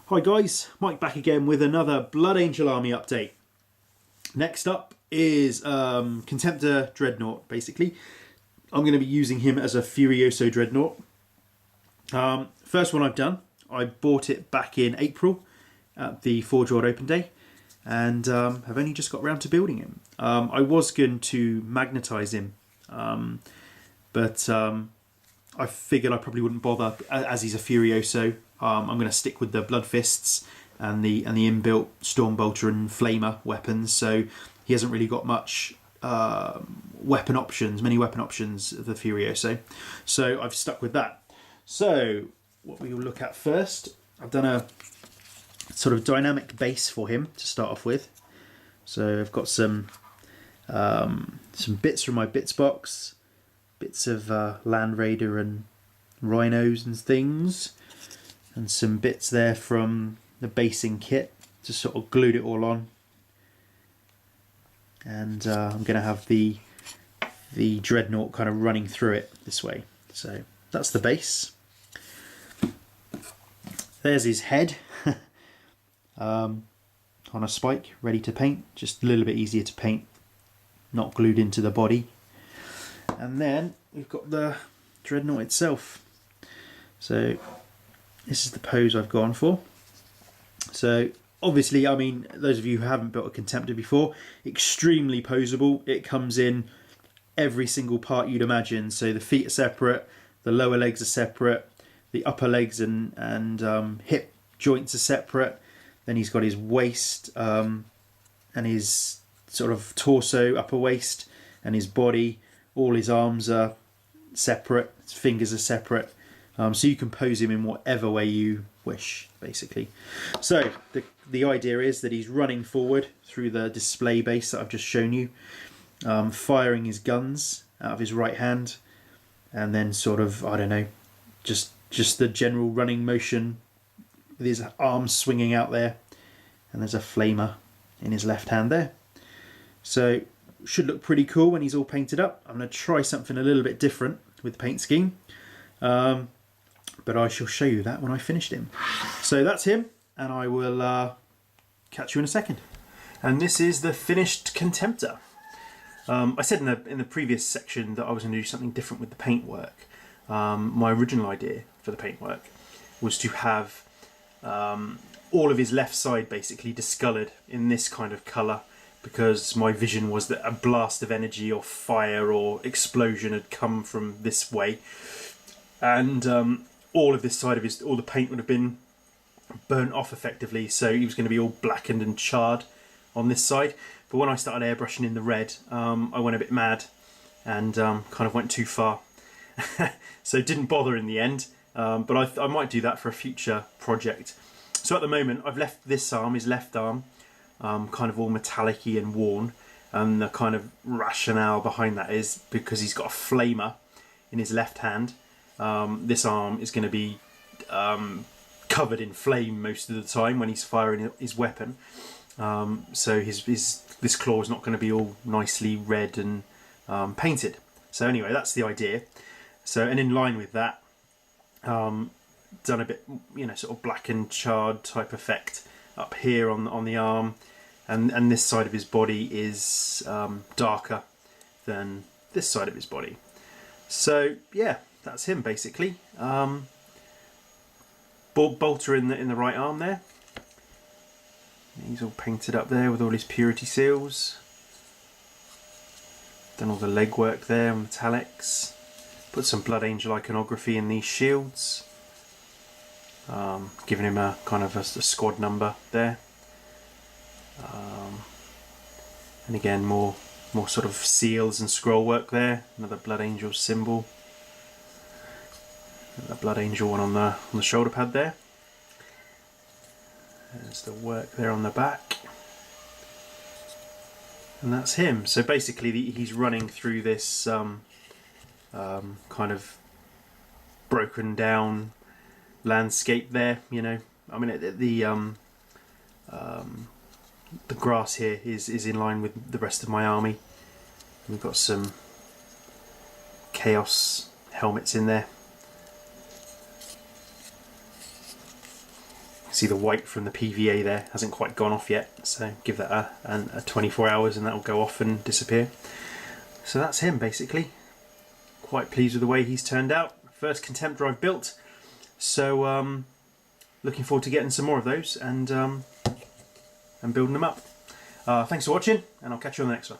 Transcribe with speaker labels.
Speaker 1: Hi guys, Mike back again with another Blood Angel Army update. Next up is Contemptor Dreadnought, basically. I'm going to be using him as a Furioso Dreadnought. First one I've done, I bought it back in April at the Forge World Open Day and have only just got around to building him. I was going to magnetise him, but I figured I probably wouldn't bother as he's a Furioso. I'm going to stick with the Blood Fists and the inbuilt Stormbolter and Flamer weapons. So he hasn't really got much many weapon options, of the Furioso. So I've stuck with that. So what we will look at first, I've done a sort of dynamic base for him to start off with. So I've got some bits from my bits box, bits of Land Raider and Rhinos and things, and some bits there from the basing kit. Just sort of glued it all on, and I'm going to have the Dreadnought kind of running through it this way. So that's the base. There's his head on a spike, ready to paint. Just a little bit easier to paint, not glued into the body. And then we've got the Dreadnought itself. So this is the pose I've gone for. So obviously, I mean, those of you who haven't built a Contemptor before, extremely poseable. It comes in every single part you'd imagine. So the feet are separate, the lower legs are separate, the upper legs and hip joints are separate. Then he's got his waist and his sort of torso, upper waist, and his body. All his arms are separate, his fingers are separate. So you can pose him in whatever way you wish, basically. So the idea is that he's running forward through the display base that I've just shown you, firing his guns out of his right hand, and then sort of, I don't know, just the general running motion with his arms swinging out there, and there's a flamer in his left hand there. So should look pretty cool when he's all painted up. I'm going to try something a little bit different with the paint scheme, but I shall show you that when I finished him. So that's him, and I will catch you in a second. And this is the finished Contemptor. I said in the previous section that I was going to do something different with the paintwork. My original idea for the paintwork was to have all of his left side basically discoloured in this kind of colour, because my vision was that a blast of energy or fire or explosion had come from this way, and all of this side of all the paint would have been burnt off effectively, so he was going to be all blackened and charred on this side. But when I started airbrushing in the red, I went a bit mad and kind of went too far. So didn't bother in the end, but I might do that for a future project. So at the moment I've left this arm, his left arm, kind of all metallic-y and worn, and the kind of rationale behind that is because he's got a flamer in his left hand. This arm is going to be covered in flame most of the time when he's firing his weapon, so this claw is not going to be all nicely red and painted. So anyway, that's the idea. So, and in line with that, done a bit, sort of black and charred type effect up here on the arm, and this side of his body is darker than this side of his body. So yeah, that's him basically. Bolter in the right arm there. He's all painted up there with all his purity seals. Done all the legwork there, metallics. Put some Blood Angel iconography in these shields. Giving him a kind of a squad number there. And again, more sort of seals and scroll work there. Another Blood Angel symbol. A Blood Angel one on the shoulder pad there. There's the work there on the back. And that's him. So basically he's running through this kind of broken down landscape there, I mean the grass here is in line with the rest of my army. We've got some Chaos helmets in there. see the white from the PVA there hasn't quite gone off yet, so give that a 24 hours and that'll go off and disappear. So that's him basically. Quite pleased with the way he's turned out. First Contemptor I've built, so looking forward to getting some more of those and building them up. Thanks for watching, and I'll catch you on the next one.